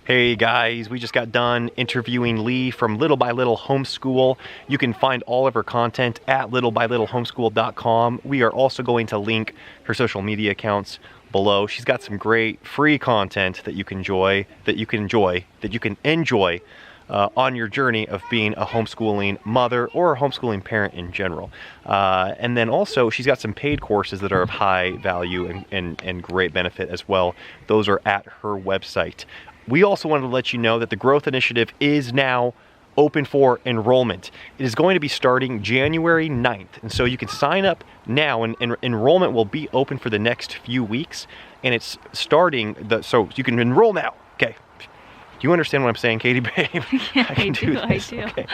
Hey guys, we just got done interviewing Leigh from Little by Little Homeschool. You can find all of her content at littlebylittlehomeschool.com. We are also going to link her social media accounts below. She's got some great free content that you can enjoy on your journey of being a homeschooling mother or a homeschooling parent in general. And then also she's got some paid courses that are of high value and great benefit as well. Those are at her website. We also wanted to let you know that the Growth Initiative is now open for enrollment. It is going to be starting January 9th. And so you can sign up now and enrollment will be open for the next few weeks. And it's starting, so you can enroll now. Okay. Do you understand what I'm saying, Katie, babe? Yeah, I do. Okay.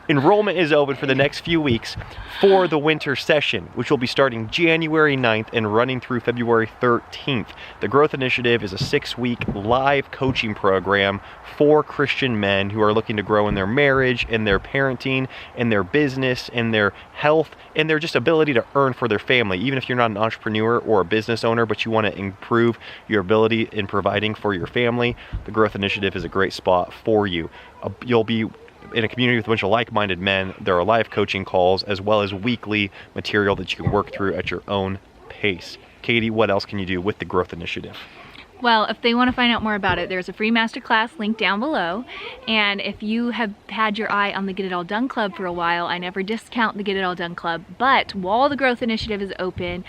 Enrollment is open for the next few weeks for the winter session, which will be starting January 9th and running through February 13th. The Growth Initiative is a 6-week live coaching program for Christian men who are looking to grow in their marriage, in their parenting, in their business, in their health, and their just ability to earn for their family. Even if you're not an entrepreneur or a business owner, but you want to improve your ability in providing for your family, the Growth Initiative is a great spot for you. You'll be in a community with a bunch of like-minded men. There are live coaching calls as well as weekly material that you can work through at your own pace. Katie, what else can you do with the Growth Initiative? Well, if they want to find out more about it, there's a free masterclass link down below. And if you have had your eye on the Get It All Done Club for a while, I never discount the Get It All Done Club, but while the Growth Initiative is open,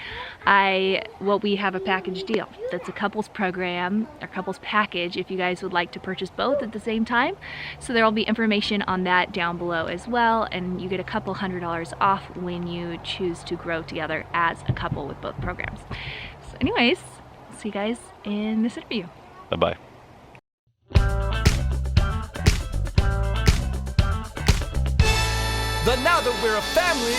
we have a package deal. That's a couples program, or couples package, if you guys would like to purchase both at the same time. So there will be information on that down below as well, and you get a couple $100 off when you choose to grow together as a couple with both programs. So anyways, see you guys in this interview. Bye-bye. The Now That We're a Family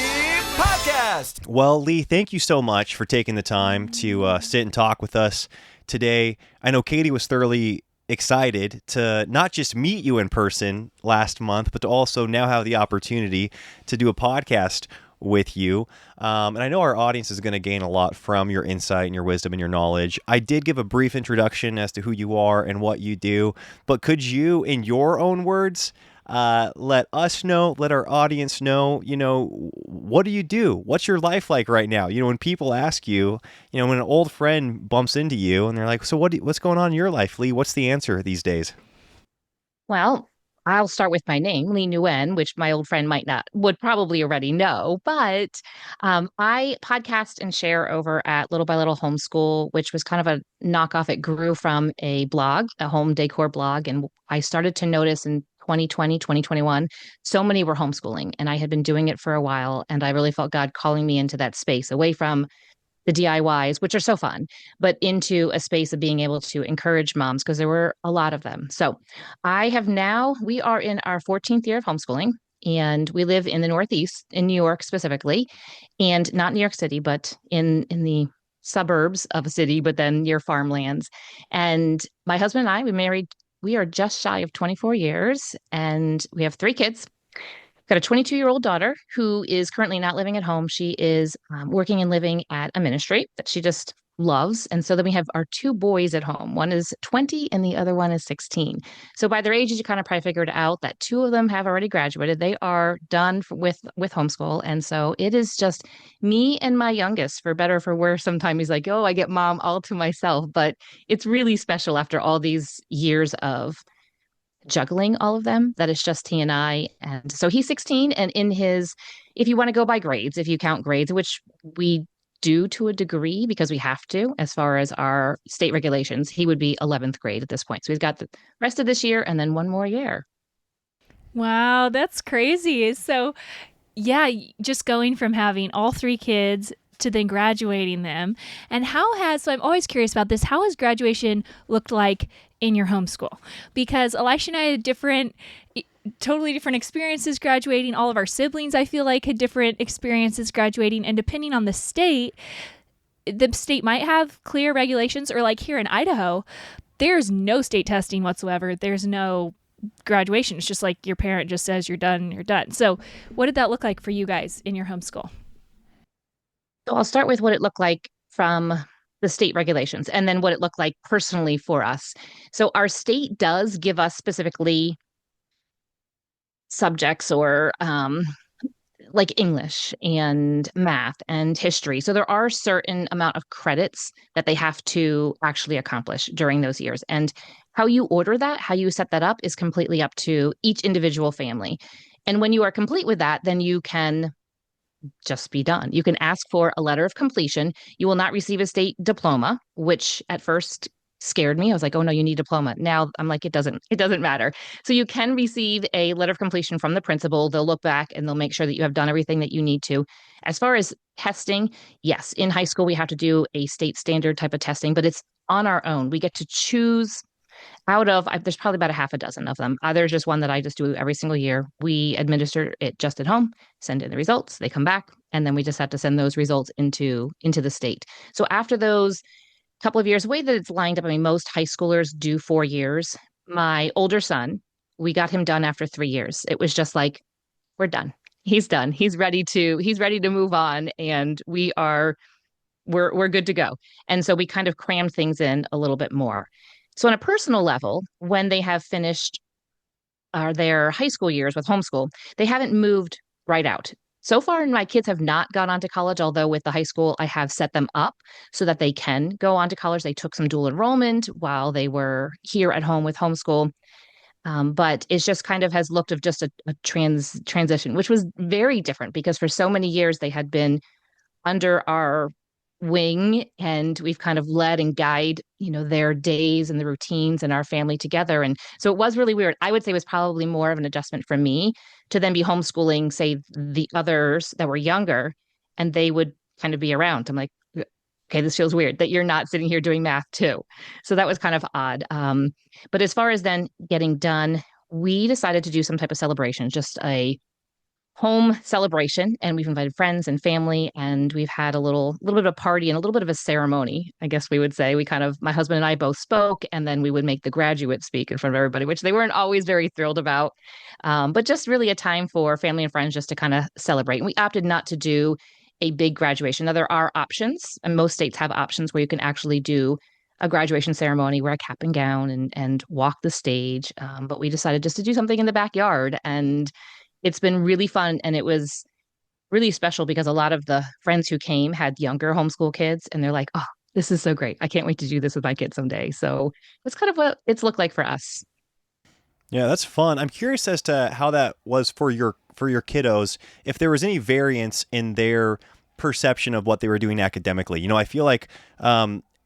podcast. Well, Leigh, thank you so much for taking the time to sit and talk with us today. I know Katie was thoroughly excited to not just meet you in person last month, but to also now have the opportunity to do a podcast with you. And I know our audience is going to gain a lot from your insight and your wisdom and your knowledge. I did give a brief introduction as to who you are and what you do, but could you, in your own words, let us know, let our audience know, what do you do? What's your life like right now? When people ask you, when an old friend bumps into you and they're like, so what's going on in your life, Leigh? What's the answer these days? Well, I'll start with my name, Leigh Nguyen, which my old friend would probably already know, but I podcast and share over at Little by Little Homeschool, which was kind of a knockoff. It grew from a blog, a home decor blog, and I started to notice in 2020, 2021, so many were homeschooling, and I had been doing it for a while, and I really felt God calling me into that space, away from the DIYs, which are so fun, but into a space of being able to encourage moms, because there were a lot of them. So we are in our 14th year of homeschooling, and we live in the Northeast, in New York specifically, and not New York City, but in the suburbs of a city, but then near farmlands. And my husband and I, we are just shy of 24 years, and we have 3 kids. Got a 22-year-old daughter who is currently not living at home. She is working and living at a ministry that she just loves. And so then we have our 2 boys at home. One is 20 and the other one is 16. So by their ages, you kind of probably figured out that 2 of them have already graduated. They are done with homeschool. And so it is just me and my youngest, for better or for worse. Sometimes he's like, oh, I get mom all to myself. But it's really special after all these years of juggling all of them, that it's just he and I. And so he's 16, and if you want to go by grades, if you count grades, which we do to a degree because we have to, as far as our state regulations, he would be 11th grade at this point. So he's got the rest of this year and then one more year. Wow, that's crazy. So yeah, just going from having all 3 kids to then graduating them. And so I'm always curious about this, how has graduation looked like in your homeschool? Because Elisha and I had totally different experiences graduating. All of our siblings, I feel like, had different experiences graduating. And depending on the state might have clear regulations, or like here in Idaho, there's no state testing whatsoever. There's no graduation. It's just like your parent just says you're done, you're done. So what did that look like for you guys in your homeschool? So I'll start with what it looked like from the state regulations and then what it looked like personally for us. So our state does give us specifically subjects or like English and math and history. So there are certain amount of credits that they have to actually accomplish during those years. And how you order that, how you set that up is completely up to each individual family. And when you are complete with that, then you can just be done. You can ask for a letter of completion. You will not receive a state diploma, which at first scared me. I was like, "Oh no, you need a diploma." Now I'm like, it doesn't matter. So you can receive a letter of completion from the principal. They'll look back and they'll make sure that you have done everything that you need to. As far as testing, yes, in high school we have to do a state standard type of testing, but it's on our own. We get to choose out of, there's probably about a half a dozen of them. There's just one that I just do every single year. We administer it just at home, send in the results, they come back, and then we just have to send those results into the state. So after those couple of years, the way that it's lined up, I mean, most high schoolers do 4 years. My older son, we got him done after 3 years. It was just like, we're done. He's done. He's ready to move on, and we're good to go. And so we kind of cram things in a little bit more. So on a personal level, when they have finished their high school years with homeschool, they haven't moved right out. So far, my kids have not gone on to college, although with the high school, I have set them up so that they can go on to college. They took some dual enrollment while they were here at home with homeschool. But it's just kind of has looked of just a transition, which was very different because for so many years they had been under our wing and we've kind of led and guide their days and the routines and our family together. And so it was really weird. I would say it was probably more of an adjustment for me to then be homeschooling, say, the others that were younger, and they would kind of be around. I'm like, okay, this feels weird that you're not sitting here doing math too. So that was kind of odd. But as far as then getting done, we decided to do some type of celebration, just a home celebration, and we've invited friends and family, and we've had a little bit of a party and a little bit of a ceremony, I guess we would say. We kind of, my husband and I both spoke, and then we would make the graduate speak in front of everybody, which they weren't always very thrilled about. But just really a time for family and friends just to kind of celebrate. And we opted not to do a big graduation. Now there are options, and most states have options where you can actually do a graduation ceremony, wear a cap and gown and walk the stage. But we decided just to do something in the backyard, and it's been really fun. And it was really special because a lot of the friends who came had younger homeschool kids, and they're like, "Oh, this is so great. I can't wait to do this with my kids someday." So it's kind of what it's looked like for us. Yeah, that's fun. I'm curious as to how that was for your kiddos, if there was any variance in their perception of what they were doing academically. I feel like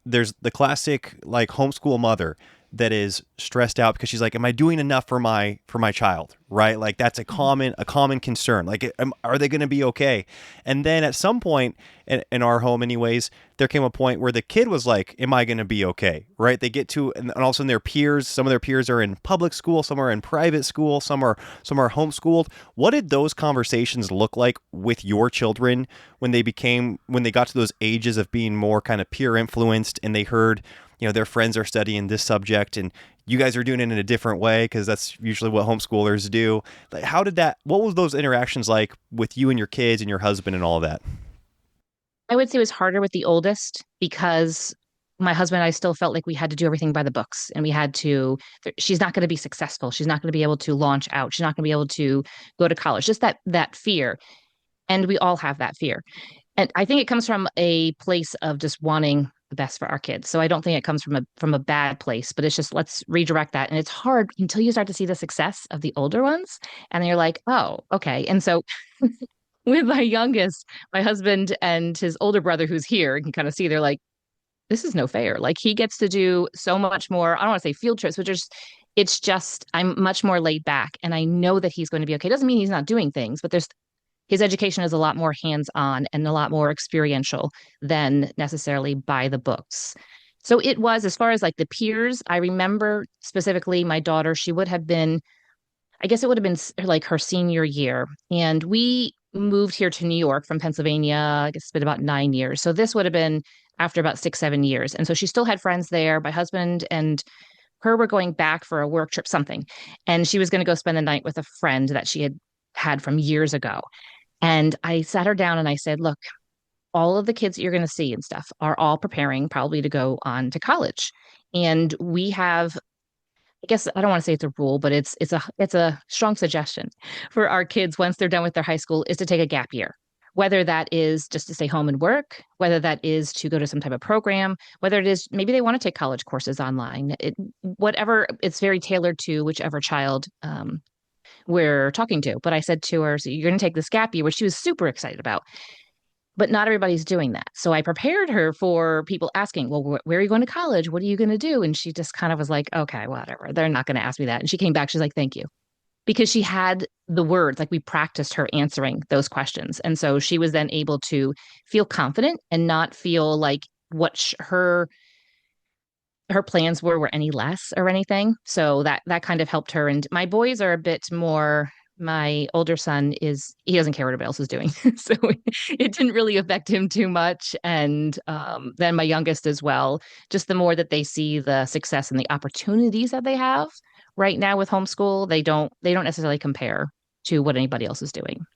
there's the classic like homeschool mother that is stressed out because she's like, am I doing enough for my child? Right? Like that's a common concern. Like, are they going to be okay? And then at some point in our home anyways, there came a point where the kid was like, am I going to be okay? Right? They get to, and all of a sudden some of their peers are in public school, some are in private school, some are homeschooled. What did those conversations look like with your children when they got to those ages of being more kind of peer influenced and they heard, their friends are studying this subject and you guys are doing it in a different way because that's usually what homeschoolers do. Like, what was those interactions like with you and your kids and your husband and all of that? I would say it was harder with the oldest because my husband and I still felt like we had to do everything by the books and she's not going to be successful. She's not going to be able to launch out. She's not going to be able to go to college. Just that fear. And we all have that fear. And I think it comes from a place of just wanting the best for our kids. So I don't think it comes from a bad place, but it's just let's redirect that. And it's hard until you start to see the success of the older ones. And then you're like, oh, okay. And so with my youngest, my husband and his older brother who's here, you can kind of see they're like, this is no fair. Like he gets to do so much more. I don't want to say field trips, but it's just I'm much more laid back and I know that he's going to be okay. Doesn't mean he's not doing things, but his education is a lot more hands-on and a lot more experiential than necessarily by the books. So it was, as far as like the peers, I remember specifically my daughter, she would have been, I guess it would have been like her senior year. And we moved here to New York from Pennsylvania, I guess it's been about 9 years. So this would have been after about 6, 7 years. And so she still had friends there. My husband and her were going back for a work trip, something. And she was going to go spend the night with a friend that she had from years ago. And I sat her down and I said, look, all of the kids that you're going to see and stuff are all preparing probably to go on to college. And we have, I guess I don't want to say it's a rule, but it's a strong suggestion for our kids once they're done with their high school is to take a gap year. Whether that is just to stay home and work, whether that is to go to some type of program, whether it is maybe they want to take college courses online, whatever, it's very tailored to whichever child we're talking to. But I said to her, so you're going to take this gap year, which she was super excited about. But not everybody's doing that. So I prepared her for people asking, well, where are you going to college? What are you going to do? And she just kind of was like, okay, whatever. They're not going to ask me that. And she came back. She's like, thank you. Because she had the words, like we practiced her answering those questions. And so she was then able to feel confident and not feel like what her plans were any less or anything. So that kind of helped her. And my boys are a bit more. My older son he doesn't care what everybody else is doing. So it didn't really affect him too much. And then my youngest as well, just the more that they see the success and the opportunities that they have right now with homeschool, they don't necessarily compare to what anybody else is doing.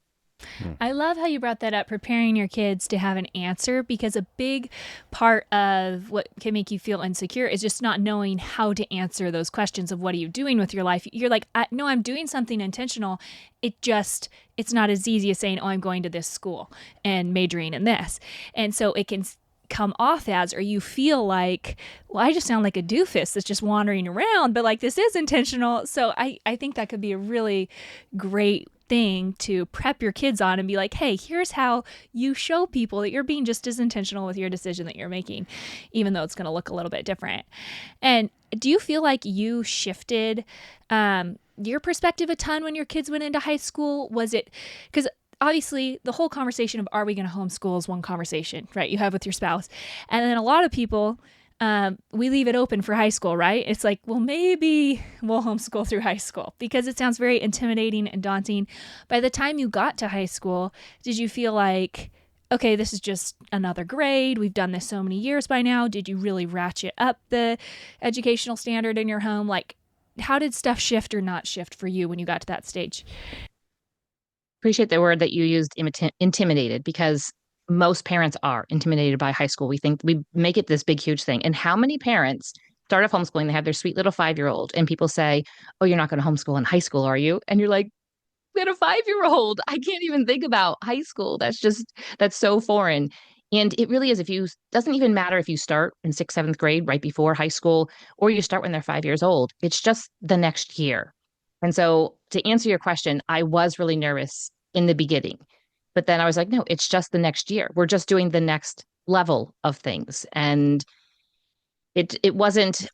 I love how you brought that up, preparing your kids to have an answer, because a big part of what can make you feel insecure is just not knowing how to answer those questions of what are you doing with your life. You're like, no, I'm doing something intentional. It's not as easy as saying, oh, I'm going to this school and majoring in this. And so it can come off as, or you feel like, well, I just sound like a doofus that's just wandering around, but like this is intentional. So I think that could be a really great thing to prep your kids on and be like, hey, here's how you show people that you're being just as intentional with your decision that you're making, even though it's going to look a little bit different. And do you feel like you shifted your perspective a ton when your kids went into high school? Was it because obviously the whole conversation of are we going to homeschool is one conversation, right? You have with your spouse. And then a lot of people, we leave it open for high school, right? It's like, well, maybe we'll homeschool through high school because it sounds very intimidating and daunting. By the time you got to high school, did you feel like, okay, this is just another grade. We've done this so many years by now. Did you really ratchet up the educational standard in your home? Like, how did stuff shift or not shift for you when you got to that stage? Appreciate the word that you used, intimidated, because most parents are intimidated by high school. We think we make it this big, huge thing. And how many parents start off homeschooling? They have their sweet little 5-year-old, and people say, oh, you're not going to homeschool in high school, are you? And you're like, we had a 5-year-old. I can't even think about high school. That's so foreign. And it really is. Doesn't even matter if you start in 6th, 7th grade right before high school, or you start when they're 5 years old. It's just the next year. And so to answer your question, I was really nervous in the beginning. But then I was like, no, it's just the next year. We're just doing the next level of things. And it wasn't,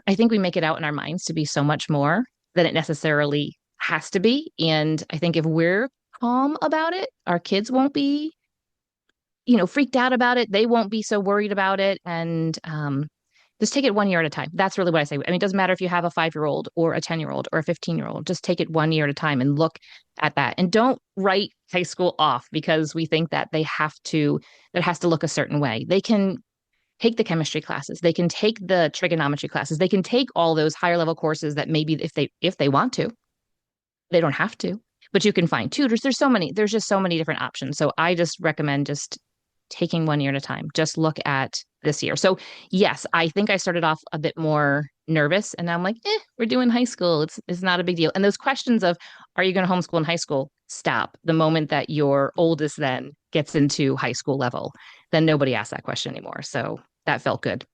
I think we make it out in our minds to be so much more than it necessarily has to be. And I think if we're calm about it, our kids won't be, freaked out about it. They won't be so worried about it. And just take it 1 year at a time. That's really what I say. I mean, it doesn't matter if you have a 5-year-old or a 10-year-old or a 15-year-old. Just take it 1 year at a time and look at that. And don't write high school off because we think that that has to look a certain way. They can take the chemistry classes. They can take the trigonometry classes. They can take all those higher level courses that maybe if they want to, they don't have to, but you can find tutors. There's just so many different options. So I just recommend just taking 1 year at a time. Just look at this year. So yes, I think I started off a bit more nervous, and now I'm like, we're doing high school. It's not a big deal. And those questions of, are you going to homeschool in high school? Stop. The moment that your oldest then gets into high school level, then nobody asks that question anymore. So that felt good.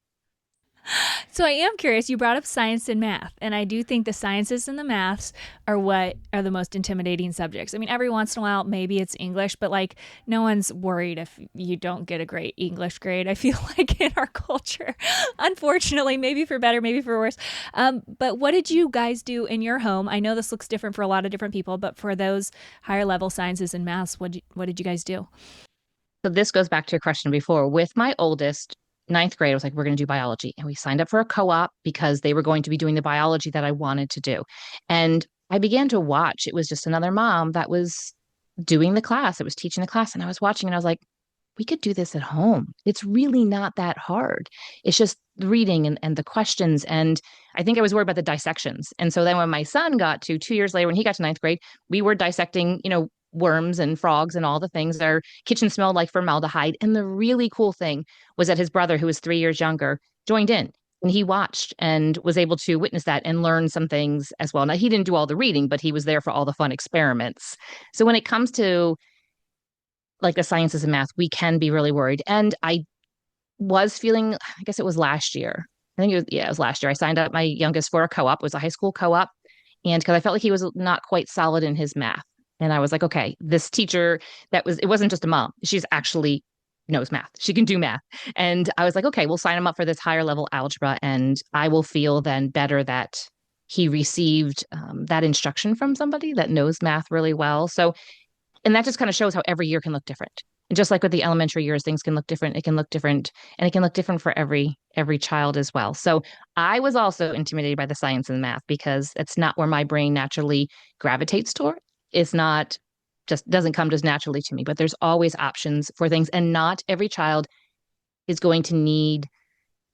So I am curious, you brought up science and math, and I do think the sciences and the maths are what are the most intimidating subjects. I mean, every once in a while, maybe it's English, but like no one's worried if you don't get a great English grade, I feel like in our culture, unfortunately, maybe for better, maybe for worse. But what did you guys do in your home? I know this looks different for a lot of different people, but for those higher level sciences and maths, what did you guys do? So this goes back to your question before. With my oldest, 9th grade, I was like, we're going to do biology. And we signed up for a co-op because they were going to be doing the biology that I wanted to do. And I began to watch. It was just another mom that was doing the class. It was teaching the class. And I was watching and I was like, we could do this at home. It's really not that hard. It's just the reading and the questions. And I think I was worried about the dissections. And so then when my son got to 2 years later, when he got to 9th grade, we were dissecting, worms and frogs and all the things. Our kitchen smelled like formaldehyde. And the really cool thing was that his brother, who was 3 years younger, joined in. And he watched and was able to witness that and learn some things as well. Now, he didn't do all the reading, but he was there for all the fun experiments. So when it comes to like the sciences and math, we can be really worried. And I was feeling, I guess it was last year. I think it was, yeah, it was last year. I signed up my youngest for a co-op. It was a high school co-op. And because I felt like he was not quite solid in his math. And I was like, okay, this teacher it wasn't just a mom. She's actually knows math. She can do math. And I was like, okay, we'll sign him up for this higher level algebra. And I will feel then better that he received that instruction from somebody that knows math really well. So, and that just kind of shows how every year can look different. And just like with the elementary years, things can look different. It can look different, and it can look different for every child as well. So I was also intimidated by the science and math because it's not where my brain naturally gravitates toward. It's not just doesn't come just naturally to me, but there's always options for things, and not every child is going to need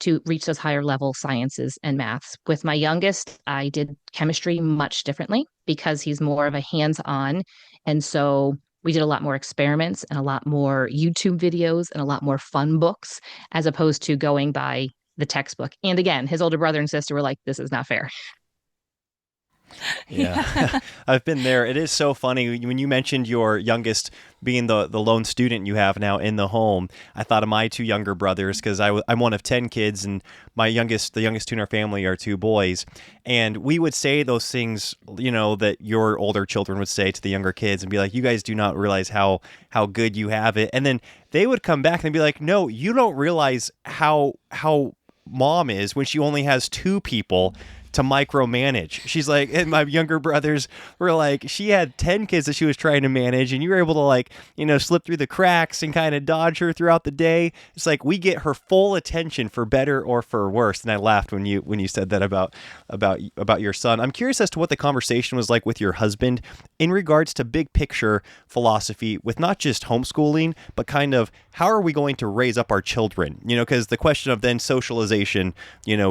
to reach those higher level sciences and maths. With my youngest, I did chemistry much differently because he's more of a hands-on. And so we did a lot more experiments and a lot more YouTube videos and a lot more fun books as opposed to going by the textbook. And again, his older brother and sister were like, this is not fair. Yeah. I've been there. It is so funny when you mentioned your youngest being the lone student you have now in the home. I thought of my two younger brothers because I'm one of 10 kids, and the youngest two in our family are two boys. And we would say those things, that your older children would say to the younger kids and be like, you guys do not realize how good you have it. And then they would come back and be like, no, you don't realize how mom is when she only has two people to micromanage. She's like, and my younger brothers were like, she had 10 kids that she was trying to manage, and you were able to slip through the cracks and kind of dodge her throughout the day. It's like we get her full attention for better or for worse. And I laughed when you said that about your son. I'm curious as to what the conversation was like with your husband in regards to big picture philosophy with not just homeschooling, but kind of how are we going to raise up our children? Because the question of then socialization,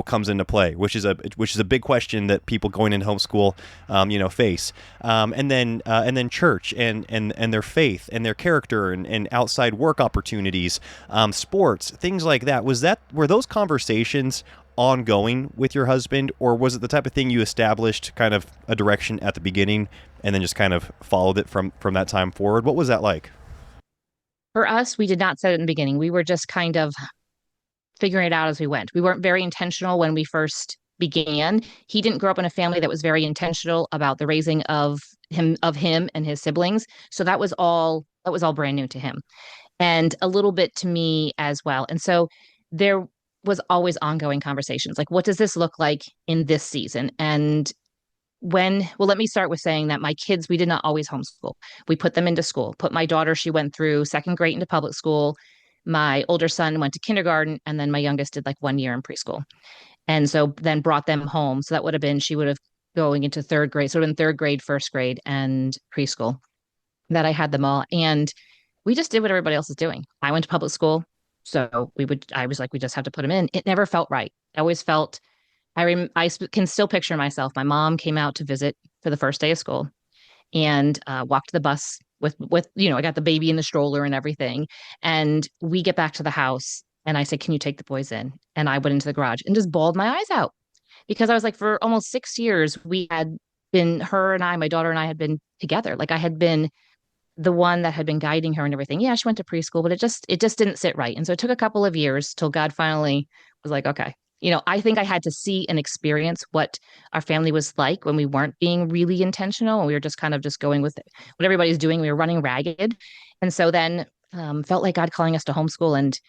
comes into play, which is a big question that people going into homeschool, face, and then church and their faith and their character and outside work opportunities, sports, things like that. Were those conversations ongoing with your husband, or was it the type of thing you established kind of a direction at the beginning and then just kind of followed it from that time forward? What was that like? For us, we did not set it in the beginning. We were just kind of figuring it out as we went. We weren't very intentional when we first began. He didn't grow up in a family that was very intentional about the raising of him and his siblings. So that was all brand new to him, and a little bit to me as well. And so there was always ongoing conversations like, what does this look like in this season? And let me start with saying that my kids, we did not always homeschool. We put them into school. Put my daughter, she went through second grade into public school. My older son went to kindergarten, and then my youngest did like 1 year in preschool. And so then brought them home. So that would have been, she would have going into third grade. So in third grade, first grade, and preschool that I had them all. And we just did what everybody else is doing. I went to public school. So I was like, we just have to put them in. It never felt right. I always felt, can still picture myself. My mom came out to visit for the first day of school and walked the bus with, I got the baby in the stroller and everything. And we get back to the house and I said, can you take the boys in? And I went into the garage and just bawled my eyes out because I was like, for almost 6 years, her and I, my daughter and I had been together. Like I had been the one that had been guiding her and everything. Yeah, she went to preschool, but it just didn't sit right. And so it took a couple of years till God finally was like, okay, I think I had to see and experience what our family was like when we weren't being really intentional and we were just kind of just going with what everybody's doing. We were running ragged. And so then felt like God calling us to homeschool. And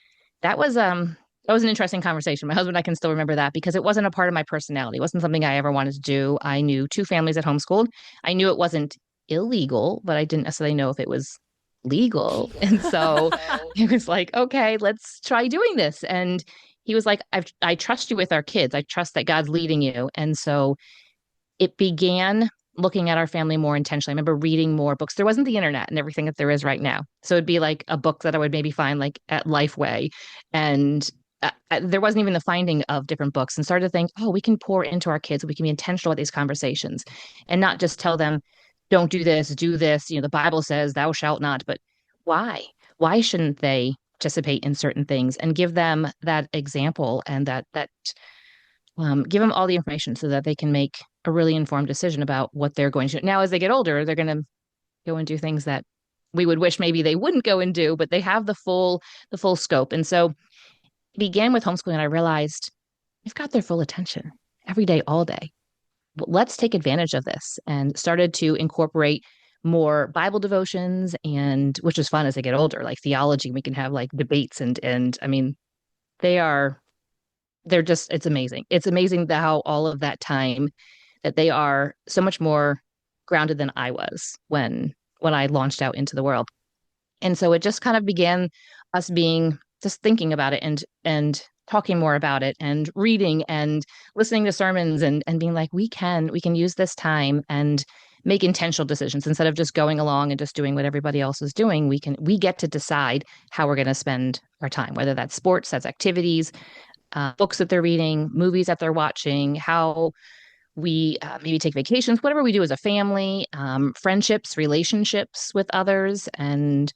that was an interesting conversation. My husband and I can still remember that because it wasn't a part of my personality. It wasn't something I ever wanted to do. I knew two families that homeschooled. I knew it wasn't illegal, but I didn't necessarily know if it was legal. And so it was like, okay, let's try doing this. And he was like, I trust you with our kids. I trust that God's leading you. And so it began looking at our family more intentionally. I remember reading more books. There wasn't the internet and everything that there is right now. So it'd be like a book that I would maybe find like at Lifeway. And there wasn't even the finding of different books, and started to think, oh, we can pour into our kids. We can be intentional with these conversations and not just tell them, don't do this, do this. The Bible says thou shalt not. But why? Why shouldn't they participate in certain things and give them that example and that give them all the information so that they can make a really informed decision about what they're going to do. Now, as they get older, they're going to go and do things that we would wish maybe they wouldn't go and do, but they have the full scope. And so it began with homeschooling, and I realized they've got their full attention every day, all day. Let's take advantage of this, and started to incorporate more Bible devotions, and which is fun as they get older, like theology. We can have like debates, and I mean, they are they're just it's amazing. It's amazing how all of that time that they are so much more grounded than I was when I launched out into the world. And so it just kind of began us being just thinking about it and talking more about it and reading and listening to sermons and being like, we can use this time and make intentional decisions instead of just going along and just doing what everybody else is doing. We get to decide how we're going to spend our time, whether that's sports, that's activities, books that they're reading, movies that they're watching, how we maybe take vacations, whatever we do as a family, friendships, relationships with others, and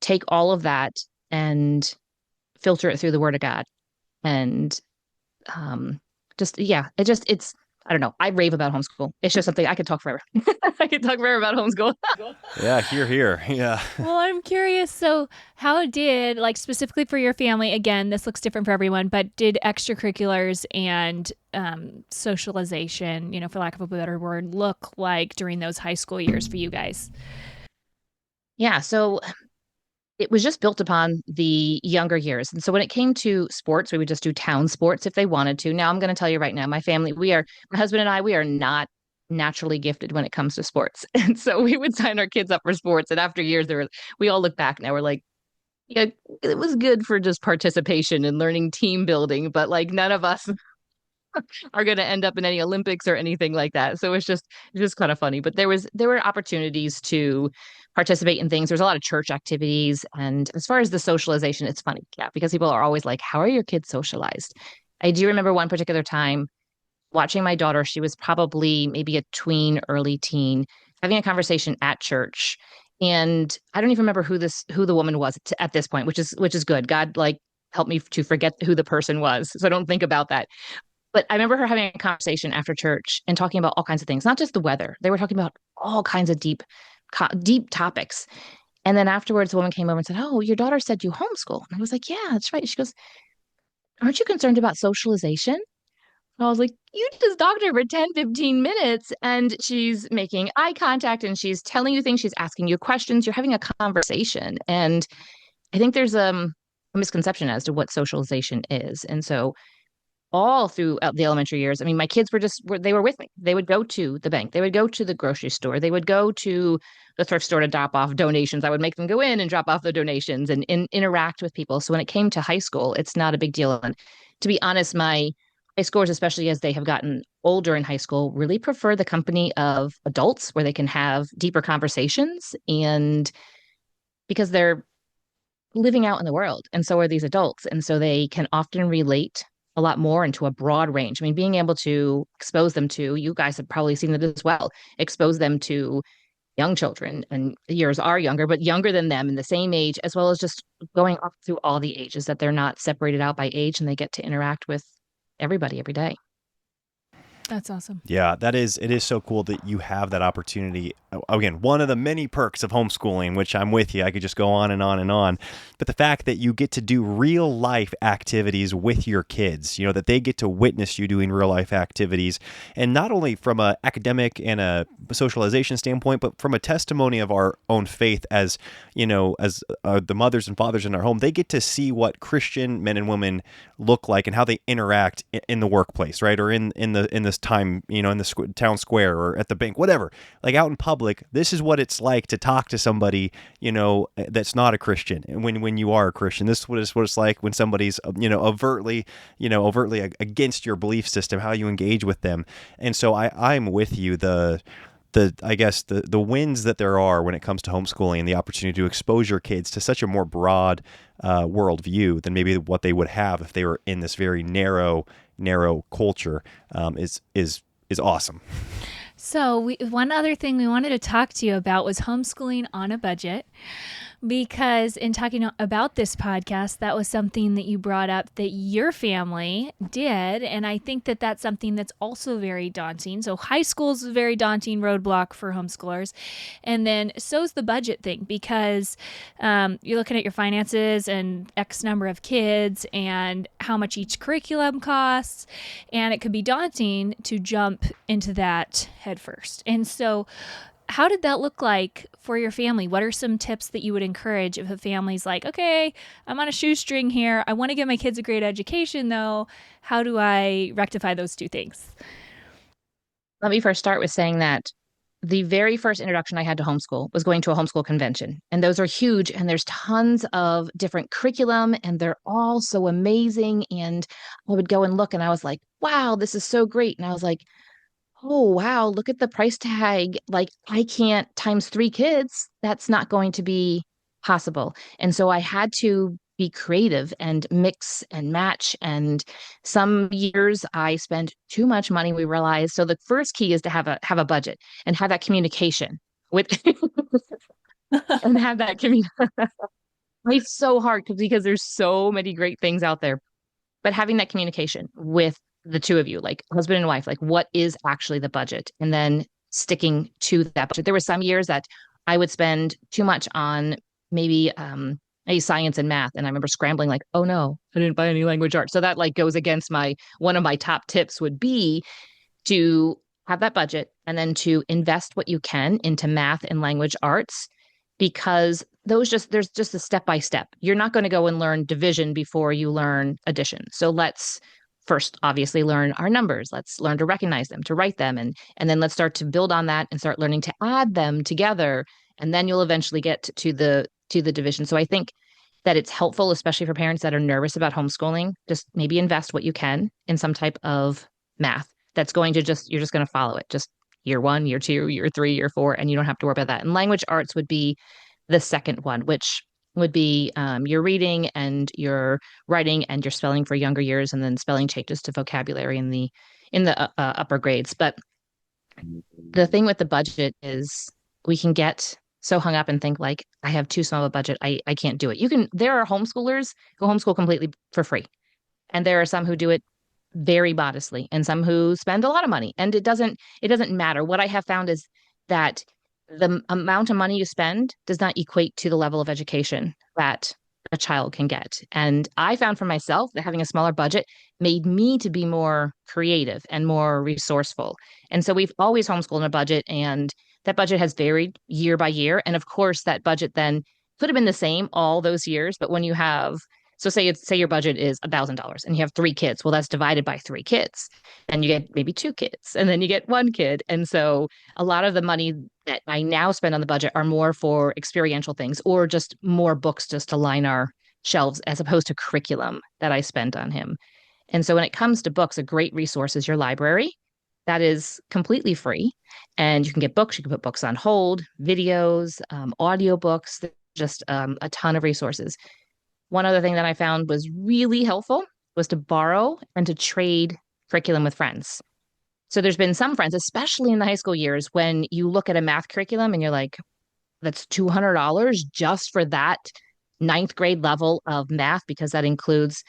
take all of that and filter it through the Word of God. And yeah, it's I don't know. I rave about homeschool. It's just something I could talk forever. I could talk forever about homeschool. Yeah, here. Yeah. Well, I'm curious. So, how did, like, specifically for your family, again, this looks different for everyone, but did extracurriculars and socialization, for lack of a better word, look like during those high school years for you guys? Yeah, so it was just built upon the younger years. And so when it came to sports, we would just do town sports if they wanted to. Now, I'm going to tell you right now, my husband and I, we are not naturally gifted when it comes to sports. And so we would sign our kids up for sports. And after years, we all look back now, we're like, yeah, it was good for just participation and learning team building, but like none of us are going to end up in any Olympics or anything like that. So it's just kind of funny. But there were opportunities to participate in things. There's a lot of church activities. And as far as the socialization, it's funny. Yeah, because people are always like, how are your kids socialized? I do remember one particular time watching my daughter. She was probably maybe a tween, early teen, having a conversation at church. And I don't even remember who the woman was at this point, which is good. God, like, helped me to forget who the person was, so I don't think about that. But I remember her having a conversation after church and talking about all kinds of things, not just the weather. They were talking about all kinds of deep topics. And then afterwards, the woman came over and said, "Oh, your daughter said you homeschool." And I was like, "Yeah, that's right." She goes, "Aren't you concerned about socialization?" And I was like, "You just talked to her for 10, 15 minutes and she's making eye contact and she's telling you things. She's asking you questions. You're having a conversation." And I think there's a misconception as to what socialization is. And so all throughout the elementary years, I mean, my kids they were with me. They would go to the bank. They would go to the grocery store. They would go to the thrift store to drop off donations. I would make them go in and drop off the donations and interact with people. So when it came to high school, it's not a big deal. And to be honest, my high schoolers, especially as they have gotten older in high school, really prefer the company of adults where they can have deeper conversations, and because they're living out in the world, and so are these adults. And so they can often relate a lot more into a broad range. I mean, being able to expose them to, you guys have probably seen it as well, expose them to young children, and yours are younger, but younger than them in the same age, as well as just going up through all the ages, that they're not separated out by age and they get to interact with everybody every day. That's awesome. Yeah, it is so cool that you have that opportunity. Again, one of the many perks of homeschooling, which I'm with you, I could just go on and on and on, but the fact that you get to do real life activities with your kids, that they get to witness you doing real life activities, and not only from an academic and a socialization standpoint, but from a testimony of our own faith as the mothers and fathers in our home, they get to see what Christian men and women look like and how they interact in the workplace, right? Or in this time, in the town square or at the bank, whatever, like out in public. This is what it's like to talk to somebody, that's not a Christian. And when you are a Christian, this is what it's like when somebody's, overtly against your belief system, how you engage with them. And so I'm with you. I guess the wins that there are when it comes to homeschooling and the opportunity to expose your kids to such a more broad worldview than maybe what they would have if they were in this very narrow culture is awesome. So, one other thing we wanted to talk to you about was homeschooling on a budget. Because in talking about this podcast, that was something that you brought up that your family did. And I think that that's something that's also very daunting. So, high school is a very daunting roadblock for homeschoolers. And then so's the budget thing because you're looking at your finances and X number of kids and how much each curriculum costs. And it could be daunting to jump into that head first. And so, how did that look like for your family? What are some tips that you would encourage if a family's like, okay, I'm on a shoestring here. I want to give my kids a great education, though. How do I rectify those two things? Let me first start with saying that the very first introduction I had to homeschool was going to a homeschool convention. And those are huge. And there's tons of different curriculum, and they're all so amazing. And I would go and look, and I was like, wow, this is so great. And I was like, oh, wow, look at the price tag. Like, I can't times three kids. That's not going to be possible. And so I had to be creative and mix and match. And some years I spent too much money, we realized. So the first key is to have a budget and have that communication with and have that communication. It's so hard because there's so many great things out there, but having that communication with the two of you, like husband and wife, like what is actually the budget, and then sticking to that budget. There were some years that I would spend too much on maybe a science and math, and I remember scrambling like, oh no, I didn't buy any language arts. So that like goes against my one of my top tips would be to have that budget and then to invest what you can into math and language arts, because there's just a step by step. You're not going to go and learn division before you learn addition. So let's first obviously learn our numbers. Let's learn to recognize them, to write them, and then let's start to build on that and start learning to add them together, and then you'll eventually get to the division. So I think that it's helpful, especially for parents that are nervous about homeschooling, just maybe invest what you can in some type of math that's going to you're just going to follow it. Just year one, year two, year three, year four, and you don't have to worry about that. And language arts would be the second one, which would be your reading and your writing and your spelling for younger years, and then spelling changes to vocabulary in the upper grades. But the thing with the budget is we can get so hung up and think like, I have too small of a budget. I can't do it. There are homeschoolers who homeschool completely for free. And there are some who do it very modestly and some who spend a lot of money. And it doesn't matter. What I have found is that the amount of money you spend does not equate to the level of education that a child can get. And I found for myself that having a smaller budget made me to be more creative and more resourceful. And so we've always homeschooled on a budget, and that budget has varied year by year. And of course, that budget then could have been the same all those years. But when you have, so say your budget is $1,000 and you have three kids, well, that's divided by three kids, and you get maybe two kids, and then you get one kid. And so a lot of the money that I now spend on the budget are more for experiential things or just more books just to line our shelves, as opposed to curriculum that I spend on him. And so when it comes to books, a great resource is your library. That is completely free. And you can get books, you can put books on hold, videos, audiobooks, just a ton of resources. One other thing that I found was really helpful was to borrow and to trade curriculum with friends. So there's been some friends, especially in the high school years, when you look at a math curriculum and you're like, that's $200 just for that ninth grade level of math, because that includes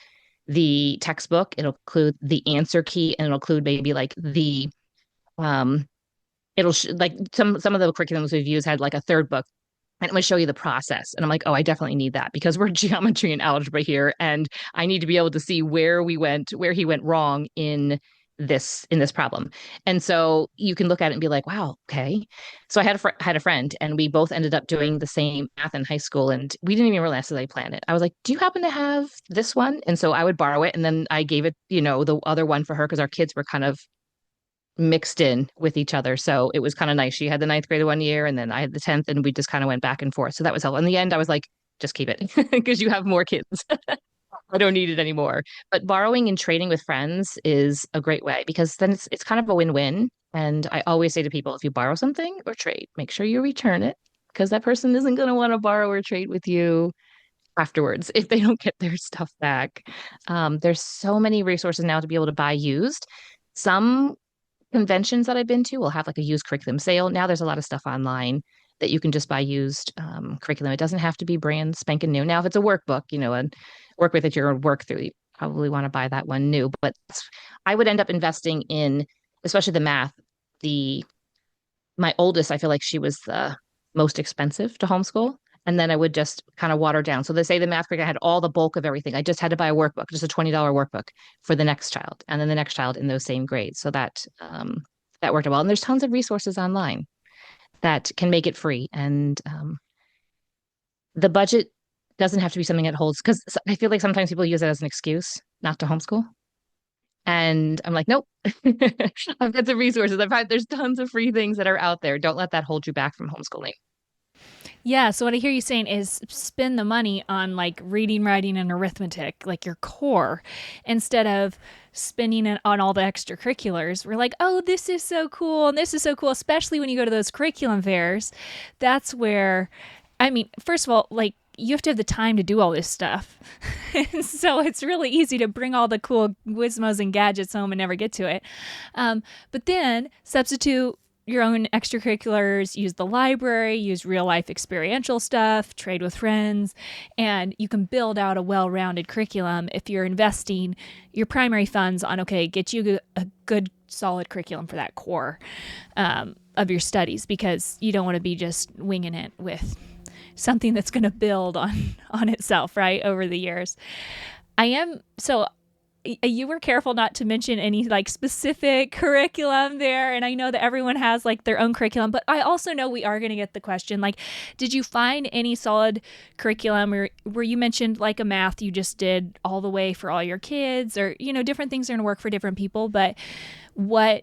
the textbook, it'll include the answer key, and it'll include maybe like the like some of the curriculums we've used had like a third book, and it would show you the process. And I'm like, oh, I definitely need that because we're geometry and algebra here, and I need to be able to see where he went wrong in this problem. And so you can look at it and be like, wow, okay. So I had a friend, and we both ended up doing the same math in high school, and we didn't even realize that I planned it. I was like, do you happen to have this one? And so I would borrow it, and then I gave it, the other one for her because our kids were kind of mixed in with each other. So it was kind of nice. She had the ninth grade one year, and then I had the 10th, and we just kind of went back and forth. So that was helpful. In the end, I was like, just keep it because you have more kids. I don't need it anymore. But borrowing and trading with friends is a great way, because then it's kind of a win-win. And I always say to people, if you borrow something or trade, make sure you return it, because that person isn't going to want to borrow or trade with you afterwards if they don't get their stuff back. There's so many resources now to be able to buy used. Some conventions that I've been to will have like a used curriculum sale. Now there's a lot of stuff online that you can just buy used curriculum. It doesn't have to be brand spanking new. Now, if it's a workbook, and work with it, you're going to work through, you probably want to buy that one new. But I would end up investing in, especially the math. My oldest, I feel like she was the most expensive to homeschool. And then I would just kind of water down. So they say the math curriculum had all the bulk of everything. I just had to buy a workbook, just a $20 workbook for the next child, and then the next child in those same grades. So that worked well. And there's tons of resources online that can make it free. And the budget doesn't have to be something that holds, because I feel like sometimes people use it as an excuse not to homeschool. And I'm like, nope, I've got the resources. There's tons of free things that are out there. Don't let that hold you back from homeschooling. Yeah, so what I hear you saying is spend the money on like reading, writing, and arithmetic, like your core, instead of spending it on all the extracurriculars. We're like, oh, this is so cool, and this is so cool, especially when you go to those curriculum fairs. That's where, I mean, first of all, like, you have to have the time to do all this stuff. And so it's really easy to bring all the cool gizmos and gadgets home and never get to it. But then substitute your own extracurriculars, use the library, use real life experiential stuff, trade with friends, and you can build out a well-rounded curriculum if you're investing your primary funds on, okay, get you a good solid curriculum for that core of your studies, because you don't want to be just winging it with something that's going to build on itself, right, over the years. You were careful not to mention any like specific curriculum there. And I know that everyone has like their own curriculum, but I also know we are going to get the question, like, did you find any solid curriculum where you mentioned like a math you just did all the way for all your kids, or, different things are going to work for different people. But what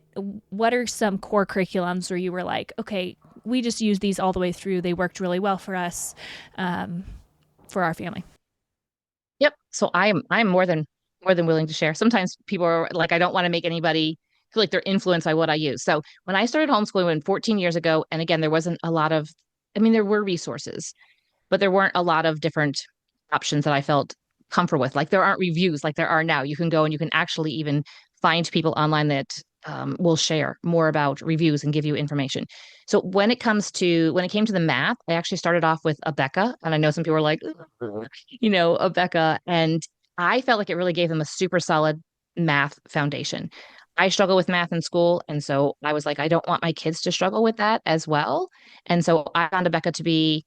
are some core curriculums where you were like, okay, we just used these all the way through. They worked really well for us, for our family. Yep. So I'm more than willing to share. Sometimes people are like, I don't want to make anybody feel like they're influenced by what I use. So when I started homeschooling 14 years ago, and again, there wasn't a lot of, there were resources, but there weren't a lot of different options that I felt comfortable with. Like, there aren't reviews like there are now. You can go and you can actually even find people online that will share more about reviews and give you information. So when it came to the math, I actually started off with Abeka. And I know some people are like, Abeka. And I felt like it really gave them a super solid math foundation. I struggle with math in school. And so I was like, I don't want my kids to struggle with that as well. And so I found Abeka to be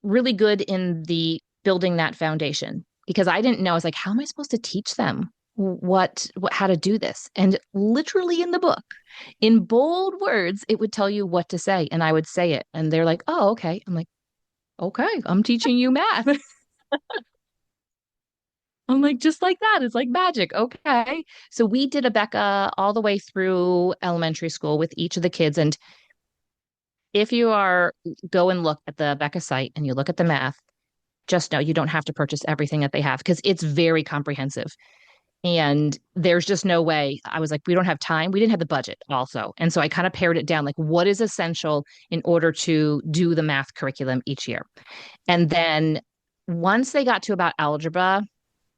really good in the building that foundation, because I didn't know. I was like, how am I supposed to teach them how to do this? And literally in the book, in bold words, it would tell you what to say, and I would say it. And they're like, oh, okay. I'm like, okay, I'm teaching you math. I'm like, just like that. It's like magic. Okay. So we did Abeka all the way through elementary school with each of the kids. And if you go and look at the Abeka site and you look at the math, just know you don't have to purchase everything that they have, because it's very comprehensive. And there's just no way. I was like, we don't have time. We didn't have the budget also. And so I kind of pared it down, like, what is essential in order to do the math curriculum each year. And then once they got to about algebra,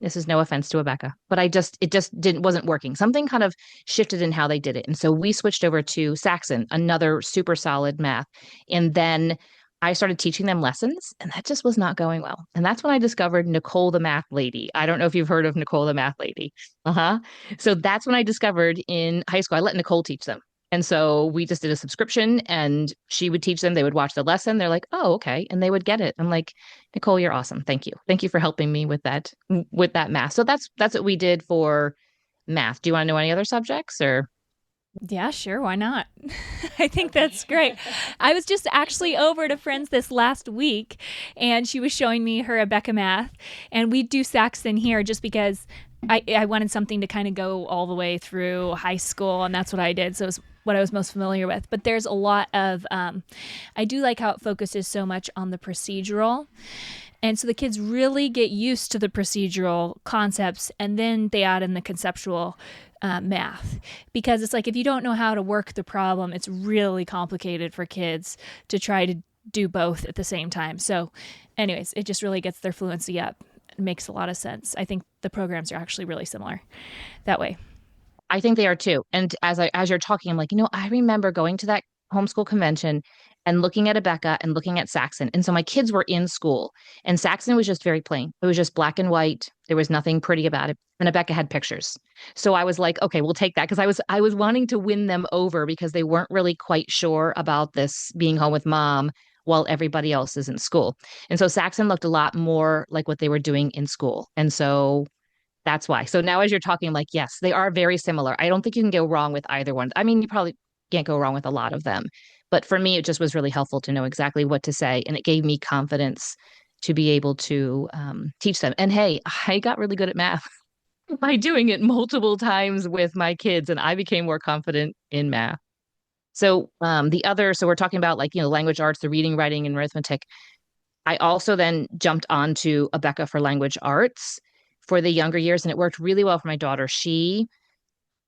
this is no offense to Abeka, but it just wasn't working. Something kind of shifted in how they did it. And so we switched over to Saxon, another super solid math. And then I started teaching them lessons, and that just was not going well. And that's when I discovered Nicole the Math Lady. I don't know if you've heard of Nicole the Math Lady. So that's when I discovered in high school, I let Nicole teach them. And so we just did a subscription, and she would teach them. They would watch the lesson. They're like, oh, okay. And they would get it. I'm like, Nicole, you're awesome. Thank you. Thank you for helping me with that math. So that's what we did for math. Do you want to know any other subjects, or? Yeah, sure. Why not? I think that's great. I was just actually over to friends this last week, and she was showing me her Abeka math, and we do Saxon here just because I wanted something to kind of go all the way through high school, and that's what I did. So it was what I was most familiar with. But there's a lot of, I do like how it focuses so much on the procedural. And so the kids really get used to the procedural concepts, and then they add in the conceptual math, because it's like, if you don't know how to work the problem, it's really complicated for kids to try to do both at the same time. So anyways, it just really gets their fluency up. It makes a lot of sense. I think the programs are actually really similar that way. I think they are too. And as you're talking, I'm like, I remember going to that homeschool convention and looking at Abeka and looking at Saxon. And so my kids were in school, and Saxon was just very plain. It was just black and white. There was nothing pretty about it. And Abeka had pictures. So I was like, okay, we'll take that, because I was wanting to win them over because they weren't really quite sure about this being home with mom while everybody else is in school. And so Saxon looked a lot more like what they were doing in school. And so that's why. So now as you're talking, I'm like, yes, they are very similar. I don't think you can go wrong with either one. I mean, you probably can't go wrong with a lot of them. But for me, it just was really helpful to know exactly what to say. And it gave me confidence to be able to teach them. And hey, I got really good at math by doing it multiple times with my kids, and I became more confident in math. So so we're talking about, like, language arts, the reading, writing, and arithmetic. I also then jumped onto Abeka for language arts for the younger years, and it worked really well for my daughter. She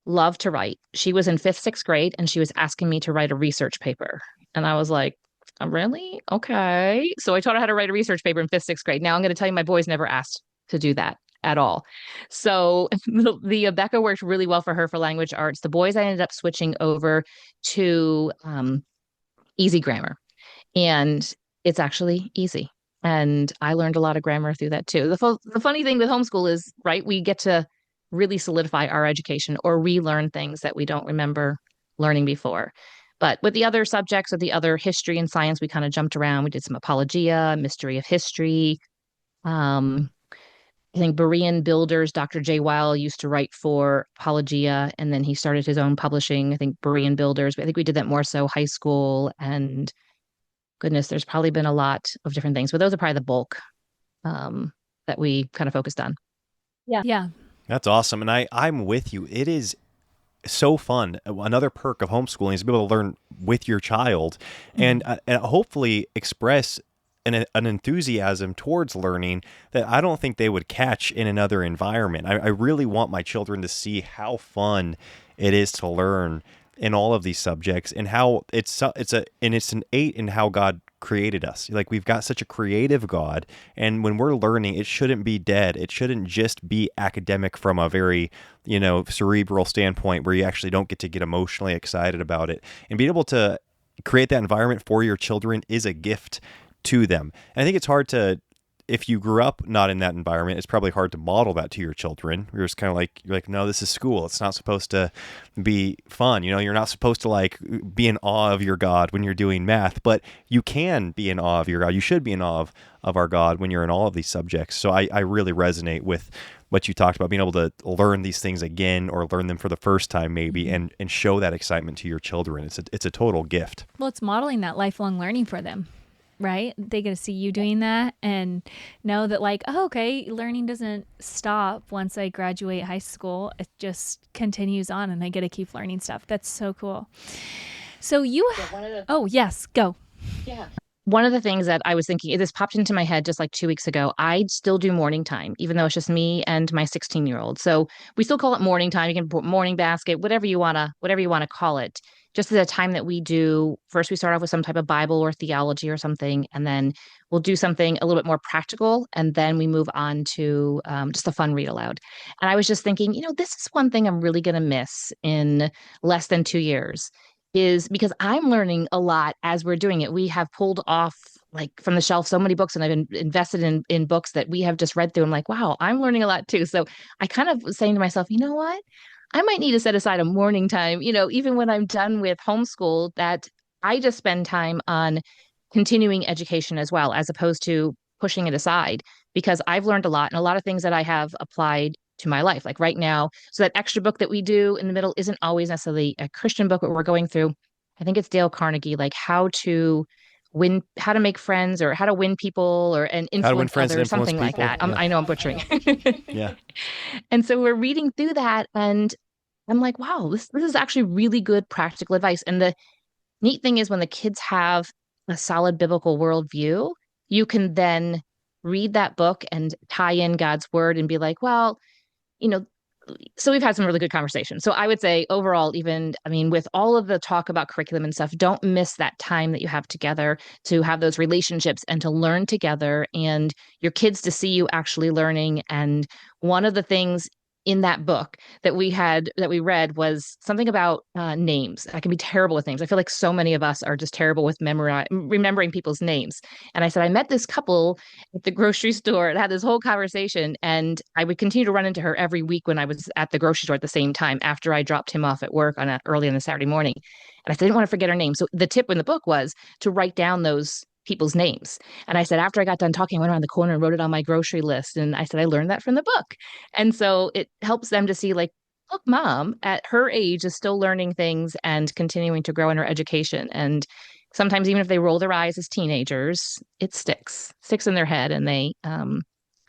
loved to write. She was in fifth, sixth grade, and she was asking me to write a research paper. And I was like, really? Okay. So I taught her how to write a research paper in fifth, sixth grade. Now I'm going to tell you, my boys never asked to do that at all. So the Abeka worked really well for her for language arts. The boys, I ended up switching over to easy grammar. And it's actually easy. And I learned a lot of grammar through that too. The funny thing with homeschool is, right, we get to really solidify our education or relearn things that we don't remember learning before. But with the other subjects, or the other history and science, we kind of jumped around. We did some apologia, mystery of history. I think Berean Builders, Dr. J. Weil used to write for apologia, and then he started his own publishing, I think Berean Builders. But I think we did that more so high school, and goodness, there's probably been a lot of different things, but those are probably the bulk that we kind of focused on. Yeah. Yeah. That's awesome. And I'm with you. It is so fun. Another perk of homeschooling is to be able to learn with your child and hopefully express an enthusiasm towards learning that I don't think they would catch in another environment. I really want my children to see how fun it is to learn in all of these subjects, and how it's innate in how God created us. Like, we've got such a creative God, and when we're learning, it shouldn't be dead. It shouldn't just be academic from a very, cerebral standpoint where you actually don't get to get emotionally excited about it. And being able to create that environment for your children is a gift to them. And I think it's hard to, if you grew up not in that environment, it's probably hard to model that to your children. You're just kind of like, you're like, no, this is school. It's not supposed to be fun. You're not supposed to like be in awe of your God when you're doing math, but you can be in awe of your God. You should be in awe of our God when you're in all of these subjects. So I really resonate with what you talked about, being able to learn these things again, or learn them for the first time maybe, and show that excitement to your children. It's a total gift. Well, it's modeling that lifelong learning for them. Right? They get to see you doing that and know that, like, oh, okay, learning doesn't stop once I graduate high school. It just continues on, and I get to keep learning stuff. That's so cool. So yes, go. Yeah. One of the things that I was thinking, this popped into my head just like 2 weeks ago. I still do morning time, even though it's just me and my 16-year-old. So we still call it morning time. You can put morning basket, whatever you wanna call it. Just as a time that we do, first we start off with some type of Bible or theology or something, and then we'll do something a little bit more practical, and then we move on to just a fun read aloud. And I was just thinking, this is one thing I'm really going to miss in less than 2 years, is because I'm learning a lot as we're doing it. We have pulled off, like, from the shelf so many books, and I've been invested in books that we have just read through. I'm like, wow, I'm learning a lot too. So I kind of was saying to myself, you know what? I might need to set aside a morning time, even when I'm done with homeschool, that I just spend time on continuing education as well, as opposed to pushing it aside, because I've learned a lot, and a lot of things that I have applied to my life. Like right now, so that extra book that we do in the middle isn't always necessarily a Christian book, but we're going through, I think it's Dale Carnegie, like how to make friends, or how to win people, and influence others, or something like that. Yeah. I know I'm butchering. Yeah. And so we're reading through that, and I'm like, wow, this is actually really good practical advice. And the neat thing is, when the kids have a solid biblical worldview, you can then read that book and tie in God's word and be like, well, so we've had some really good conversations. So I would say overall, with all of the talk about curriculum and stuff, don't miss that time that you have together to have those relationships and to learn together, and your kids to see you actually learning. And one of the things in that book that we read was something about names. I can be terrible with names. I feel like so many of us are just terrible with remembering people's names. And I said, I met this couple at the grocery store and had this whole conversation. And I would continue to run into her every week when I was at the grocery store at the same time after I dropped him off at work early on a Saturday morning. And I said, I didn't want to forget her name. So the tip in the book was to write down those people's names. And I said, after I got done talking, I went around the corner and wrote it on my grocery list. And I said, I learned that from the book. And so it helps them to see, like, look, mom at her age is still learning things and continuing to grow in her education. And sometimes even if they roll their eyes as teenagers, it sticks in their head. And I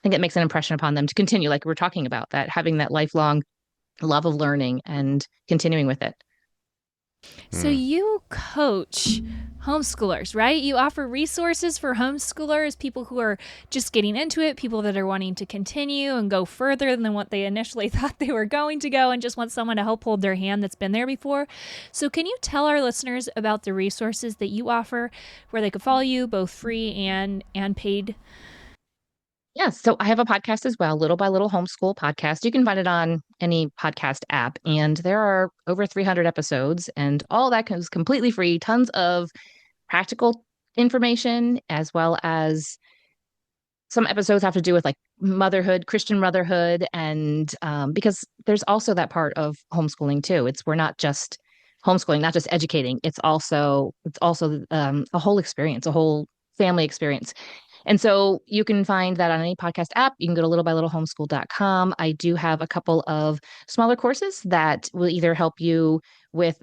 think it makes an impression upon them to continue, like we're talking about, that having that lifelong love of learning and continuing with it. So you coach homeschoolers, right? You offer resources for homeschoolers, people who are just getting into it, people that are wanting to continue and go further than what they initially thought they were going to go and just want someone to help hold their hand that's been there before. So can you tell our listeners about the resources that you offer where they could follow you, both free and paid? Yes. So I have a podcast as well, Little by Little Homeschool podcast. You can find it on any podcast app. And there are over 300 episodes, and all that is completely free. Tons of practical information, as well as some episodes have to do with like motherhood, Christian motherhood. And because there's also that part of homeschooling too. We're not just homeschooling, not just educating. It's also a whole experience, a whole family experience. And so you can find that on any podcast app. You can go to littlebylittlehomeschool.com. I do have a couple of smaller courses that will either help you with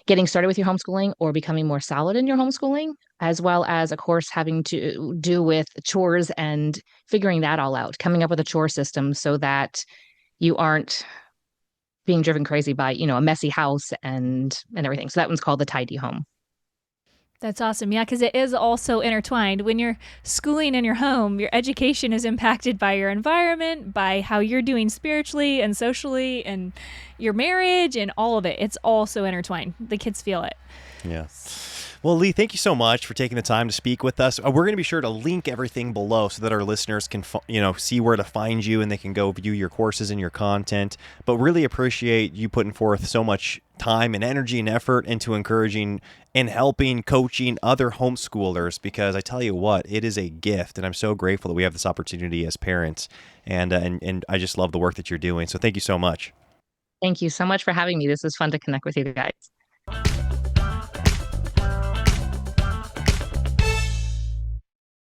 getting started with your homeschooling or becoming more solid in your homeschooling, as well as a course having to do with chores and figuring that all out, coming up with a chore system so that you aren't being driven crazy by, a messy house and everything. So that one's called The Tidy Home. That's awesome. Yeah, because it is also intertwined. When you're schooling in your home, your education is impacted by your environment, by how you're doing spiritually and socially, and your marriage and all of it. It's also intertwined. The kids feel it. Yeah. Well, Leigh, thank you so much for taking the time to speak with us. We're going to be sure to link everything below so that our listeners can, see where to find you and they can go view your courses and your content. But really appreciate you putting forth so much time and energy and effort into encouraging and helping, coaching other homeschoolers, because I tell you what, it is a gift, and I'm so grateful that we have this opportunity as parents. And I just love the work that you're doing. So thank you so much. Thank you so much for having me. This is fun to connect with you guys.